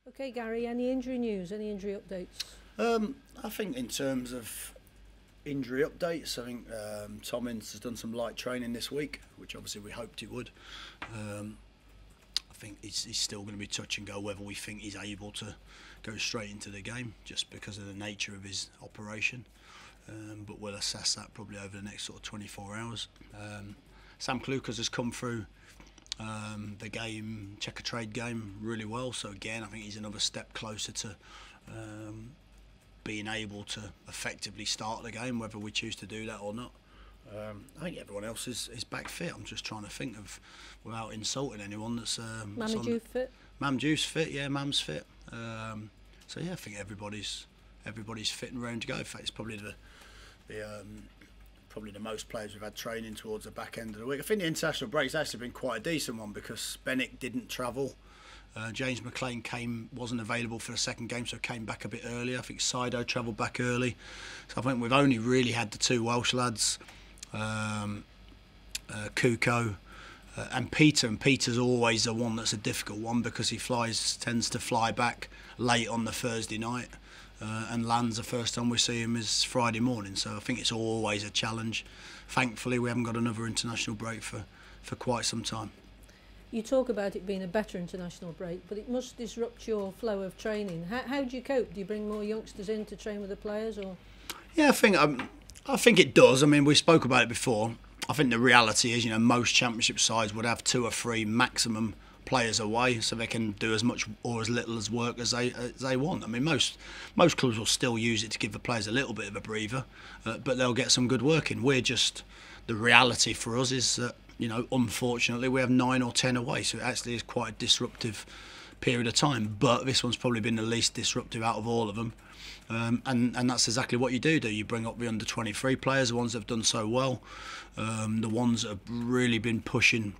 Okay, Gary, any injury news, any injury updates? I think in terms of injury updates, I think Tom Ince has done some light training this week, which obviously we hoped he would. I think he's still going to be touch and go whether we think he's able to go straight into the game, just because of the nature of his operation. But we'll assess that probably over the next sort of 24 hours. Sam Klukas has come through the game, Checker-Trade game, really well. So again, I think he's another step closer to being able to effectively start the game, whether we choose to do that or not. I think everyone else is back fit. I'm just trying to think of, without insulting anyone, that's Mamadou fit? Mamadou's fit, yeah, Mam's fit. So yeah, I think everybody's fit and ready to go. In fact, it's probably probably the most players we've had training towards the back end of the week. I think the international break's actually been quite a decent one because Bennett didn't travel. James McLean wasn't available for the second game, so came back a bit earlier. I think Sido travelled back early. So I think we've only really had the two Welsh lads, Kuko and Peter. And Peter's always the one that's a difficult one because he tends to fly back late on the Thursday night. And lands the first time we see him is Friday morning, so I think it's always a challenge. Thankfully, we haven't got another international break for quite some time. You talk about it being a better international break, but it must disrupt your flow of training. How do you cope? Do you bring more youngsters in to train with the players, or? Yeah, I think it does. I mean, we spoke about it before. I think the reality is, most championship sides would have 2 or 3 maximum players away, so they can do as much or as little as work as they want. I mean, most clubs will still use it to give the players a little bit of a breather, but they'll get some good work in. The reality for us is that, unfortunately, we have 9 or 10 away, so it actually is quite a disruptive period of time. But this one's probably been the least disruptive out of all of them, and that's exactly what you do. You bring up the under 23 players, the ones that have done so well, the ones that have really been pushing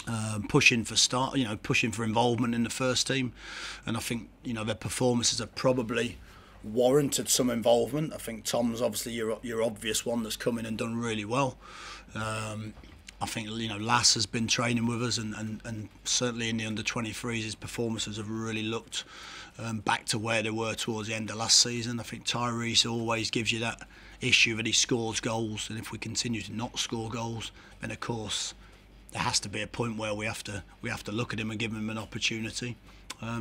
for involvement in the first team, and I think their performances have probably warranted some involvement. I think Tom's obviously your obvious one that's come in and done really well. I think Lass has been training with us, and certainly in the under 23s, his performances have really looked back to where they were towards the end of last season. I think Tyrese always gives you that issue that he scores goals, and if we continue to not score goals, then of course there has to be a point where we have to look at him and give him an opportunity.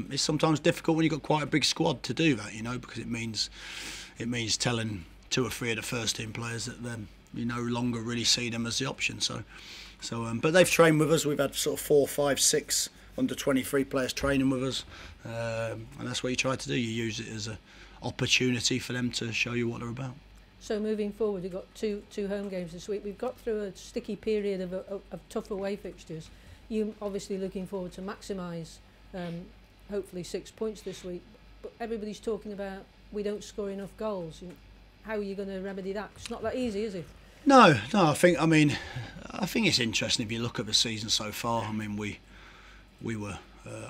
It's sometimes difficult when you've got quite a big squad to do that, because it means telling 2 or 3 of the first team players that you no longer really see them as the option. But they've trained with us. We've had sort of 4, 5, 6 under 23 players training with us, and that's what you try to do. You use it as an opportunity for them to show you what they're about. So moving forward, we've got two home games this week. We've got through a sticky period of tough away fixtures. You're obviously looking forward to maximise hopefully 6 points this week. But everybody's talking about we don't score enough goals. How are you going to remedy that? It's not that easy, is it? No. I think it's interesting if you look at the season so far. I mean, we were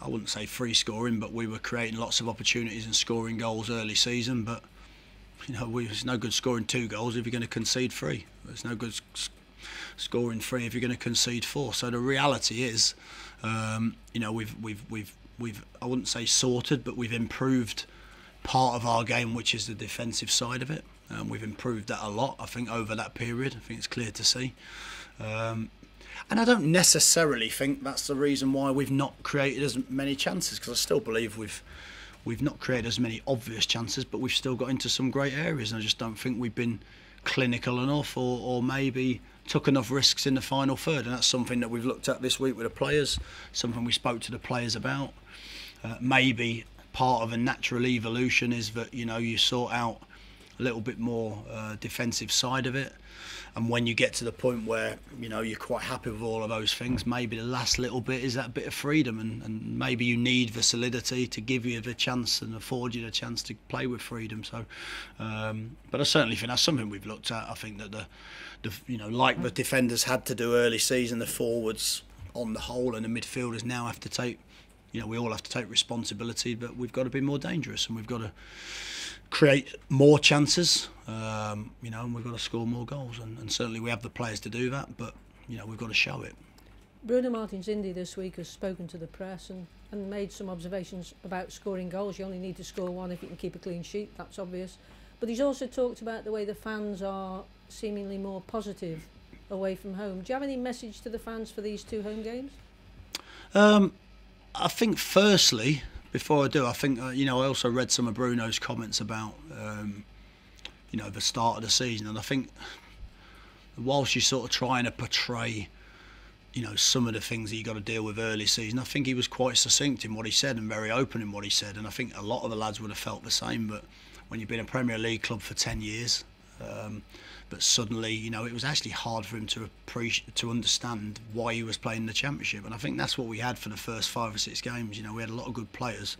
I wouldn't say free scoring, but we were creating lots of opportunities and scoring goals early season, but it's no good scoring 2 goals if you're going to concede 3. It's no good scoring 3 if you're going to concede 4. So the reality is, we've I wouldn't say sorted, but we've improved part of our game, which is the defensive side of it. We've improved that a lot, I think, over that period. I think it's clear to see. And I don't necessarily think that's the reason why we've not created as many chances, because I still believe we've not created as many obvious chances, but we've still got into some great areas, and I just don't think we've been clinical enough or maybe took enough risks in the final third. And that's something that we've looked at this week with the players, something we spoke to the players about. Maybe part of a natural evolution is that you sort out a little bit more defensive side of it, and when you get to the point where you're quite happy with all of those things, maybe the last little bit is that bit of freedom, and maybe you need the solidity to give you the chance and afford you the chance to play with freedom. So but I certainly think that's something we've looked at. I think that like the defenders had to do early season, the forwards on the whole and the midfielders now have to take, we all have to take responsibility, but we've got to be more dangerous, and we've got to create more chances, and we've got to score more goals, and certainly we have the players to do that, but we've got to show it. Bruno Martins Indy this week has spoken to the press, and and made some observations about scoring goals. You only need to score one if you can keep a clean sheet, that's obvious. But he's also talked about the way the fans are seemingly more positive away from home. Do you have any message to the fans for these 2 home games? I think firstly, before I do, I think I also read some of Bruno's comments about the start of the season, and I think whilst you're sort of trying to portray some of the things that you got to deal with early season, I think he was quite succinct in what he said and very open in what he said, and I think a lot of the lads would have felt the same. But when you've been a Premier League club for 10 years, but suddenly it was actually hard for him to understand why he was playing the Championship, and I think that's what we had for the first 5 or 6 games. We had a lot of good players,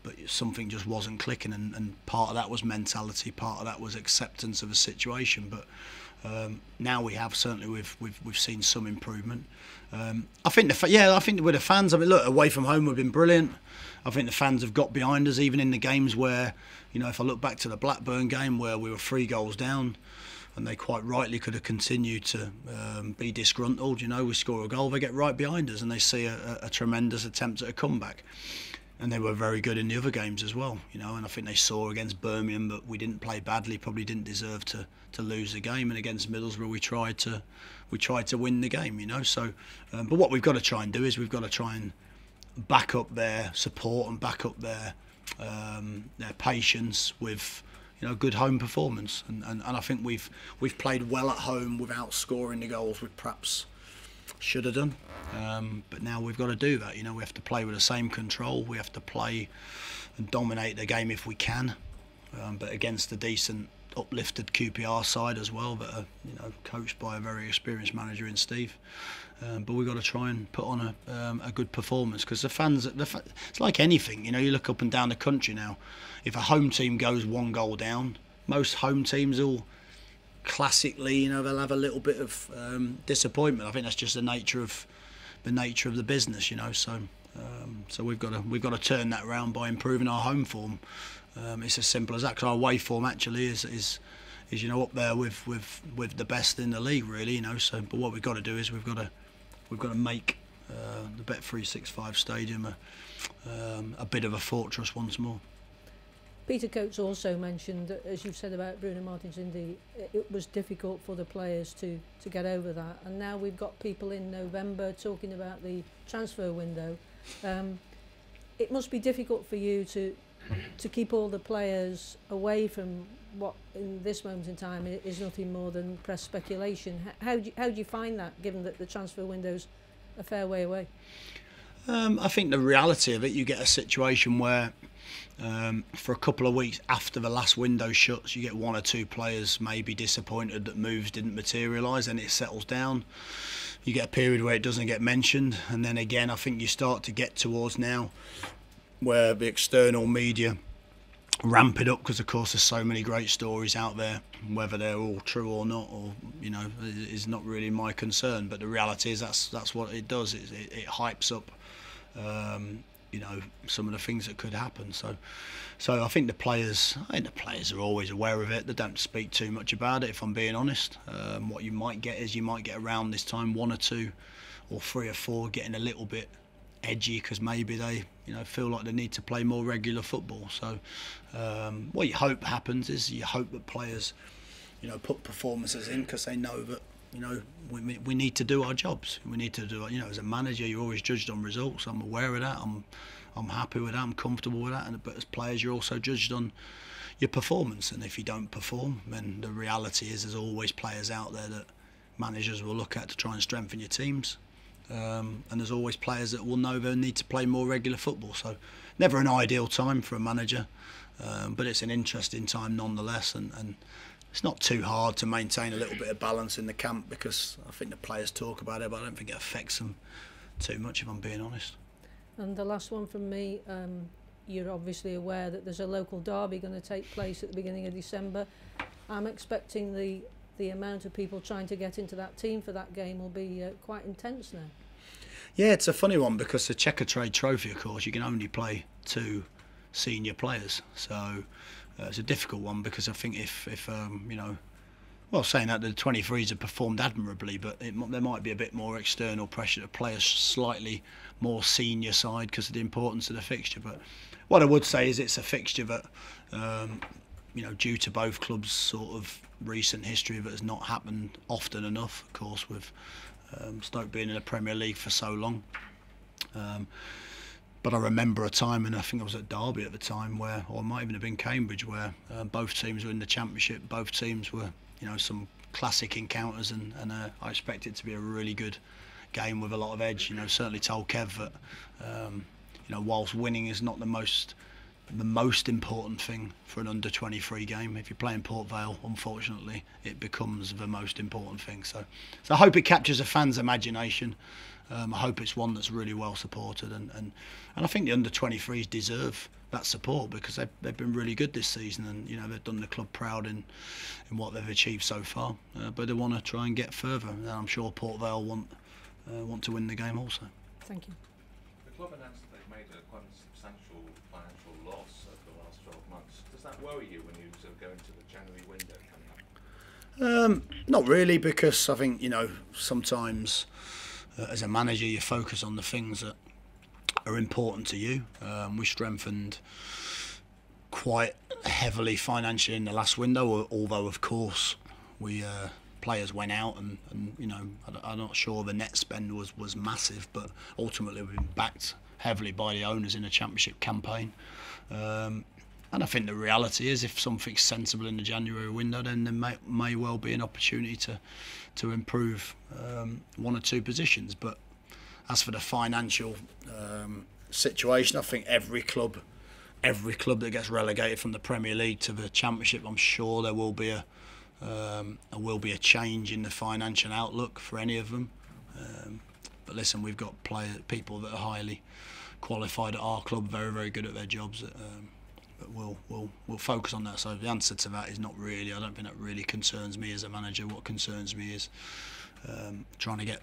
but something just wasn't clicking, and part of that was mentality, part of that was acceptance of a situation. But now we have, certainly we've seen some improvement. I think with the fans, look, away from home we've been brilliant. I think the fans have got behind us, even in the games where, if I look back to the Blackburn game where we were 3 goals down, and they quite rightly could have continued to be disgruntled. We score a goal, they get right behind us, and they see a tremendous attempt at a comeback. And they were very good in the other games as well, and I think they saw against Birmingham that we didn't play badly, probably didn't deserve to lose the game, and against Middlesbrough we tried to win the game, So, but what we've got to try and do is we've got to try and back up their support and back up their patience with good home performance, and I think we've played well at home without scoring the goals we perhaps should have done. But now we've got to do that. We have to play with the same control. We have to play and dominate the game if we can, but against a decent uplifted QPR side as well that are coached by a very experienced manager in Steve. But we've got to try and put on a good performance, because the fans, it's like anything. You look up and down the country now. If a home team goes 1 goal down, most home teams will classically, they'll have a little bit of disappointment. I think that's just the nature of the business, So we've got to turn that around by improving our home form. It's as simple as that, because our away form actually is up there with the best in the league, really. So, but what we've got to do is we've got to make the Bet365 Stadium a bit of a fortress once more. Peter Coates also mentioned that, as you've said about Bruno Martins Indi, it was difficult for the players to get over that, and now we've got people in November talking about the transfer window. It must be difficult for you to keep all the players away from what in this moment in time is nothing more than press speculation. How do you find that, given that the transfer window's a fair way away? I think the reality of it, you get a situation where for a couple of weeks after the last window shuts, you get 1 or 2 players maybe disappointed that moves didn't materialise, and it settles down. You get a period where it doesn't get mentioned, and then again I think you start to get towards now where the external media ramp it up, because of course there's so many great stories out there, whether they're all true or not, or is not really my concern. But the reality is that's what it does. It hypes up some of the things that could happen. So I think the players are always aware of it. They don't speak too much about it, if I'm being honest. What you might get around this time 1 or 2 or 3 or 4 getting a little bit edgy, because maybe they feel like they need to play more regular football. So what you hope happens is you hope that players put performances in, because they know that we need to do our jobs. We need to do as a manager, you're always judged on results. I'm aware of that. I'm happy with that. I'm comfortable with that. But as players, you're also judged on your performance. And if you don't perform, then the reality is there's always players out there that managers will look at to try and strengthen your teams. And there's always players that will know they need to play more regular football. So never an ideal time for a manager, but it's an interesting time nonetheless. And it's not too hard to maintain a little bit of balance in the camp, because I think the players talk about it, but I don't think it affects them too much, if I'm being honest. And the last one from me, you're obviously aware that there's a local derby going to take place at the beginning of December. I'm expecting the amount of people trying to get into that team for that game will be quite intense now. Yeah, it's a funny one, because the Checkatrade Trophy, of course, you can only play 2 senior players. So it's a difficult one, because I think if Well, saying that, the 23s have performed admirably, but there might be a bit more external pressure to play a slightly more senior side because of the importance of the fixture. But what I would say is it's a fixture that, due to both clubs' sort of recent history, that has not happened often enough. Of course, with Stoke being in the Premier League for so long. But I remember a time, and I think I was at Derby at the time, or it might even have been Cambridge, where both teams were in the Championship. Both teams were, some classic encounters, and I expect it to be a really good game with a lot of edge. Certainly told Kev that, whilst winning is not the most important thing for an under-23 game, if you're playing Port Vale, unfortunately, it becomes the most important thing. So I hope it captures a fan's imagination. I hope it's one that's really well supported, and I think the under-23s deserve that support because they've been really good this season, and they've done the club proud in what they've achieved so far. But they want to try and get further, and I'm sure Port Vale want to win the game also. Thank you. The club announced that they've made quite a substantial financial loss over the last 12 months. Does that worry you when you sort of go into the January window coming up? Not really, because I think sometimes as a manager you focus on the things that are important to you. We strengthened quite heavily financially in the last window, although of course we players went out, and I'm not sure the net spend was massive, but ultimately we've been backed heavily by the owners in a Championship campaign. And I think the reality is, if something's sensible in the January window, then there may well be an opportunity to improve one or two positions. But as for the financial situation, I think every club that gets relegated from the Premier League to the Championship, I'm sure there will be a change in the financial outlook for any of them. But listen, we've got people that are highly qualified at our club, very, very good at their jobs. But we'll focus on that. So the answer to that is not really. I don't think that really concerns me as a manager. What concerns me is trying to get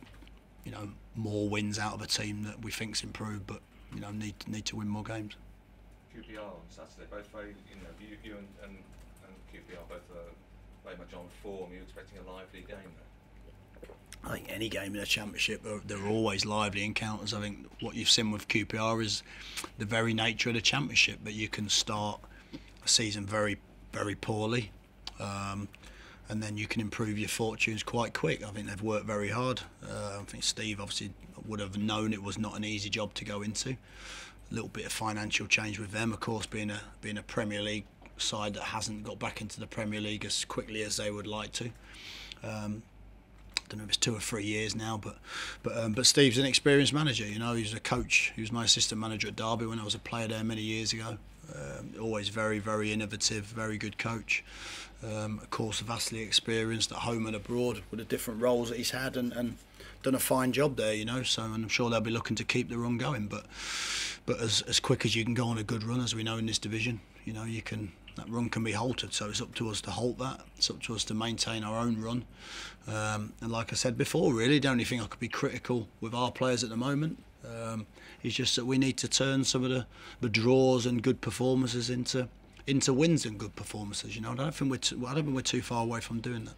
more wins out of a team that we think's improved, but need to win more games. QPR on Saturday, both very you and QPR both are very much on form. You're expecting a lively game there? I think any game in a Championship, there are always lively encounters. I think what you've seen with QPR is the very nature of the Championship, that you can start a season very, very poorly, and then you can improve your fortunes quite quick. I think they've worked very hard. I think Steve obviously would have known it was not an easy job to go into. A little bit of financial change with them, of course, being a Premier League side that hasn't got back into the Premier League as quickly as they would like to. I don't know if it's 2 or 3 years now, but Steve's an experienced manager. He's a coach. He was my assistant manager at Derby when I was a player there many years ago. Always very, very innovative, very good coach. Of course, vastly experienced at home and abroad with the different roles that he's had, and done a fine job there. So, and I'm sure they'll be looking to keep the run going. But as quick as you can go on a good run, as we know in this division, that run can be halted. So it's up to us to halt that. It's up to us to maintain our own run. And like I said before, really, the only thing I could be critical with our players at the moment is just that we need to turn some of the draws and good performances into wins and good performances. I don't think we're too far away from doing that.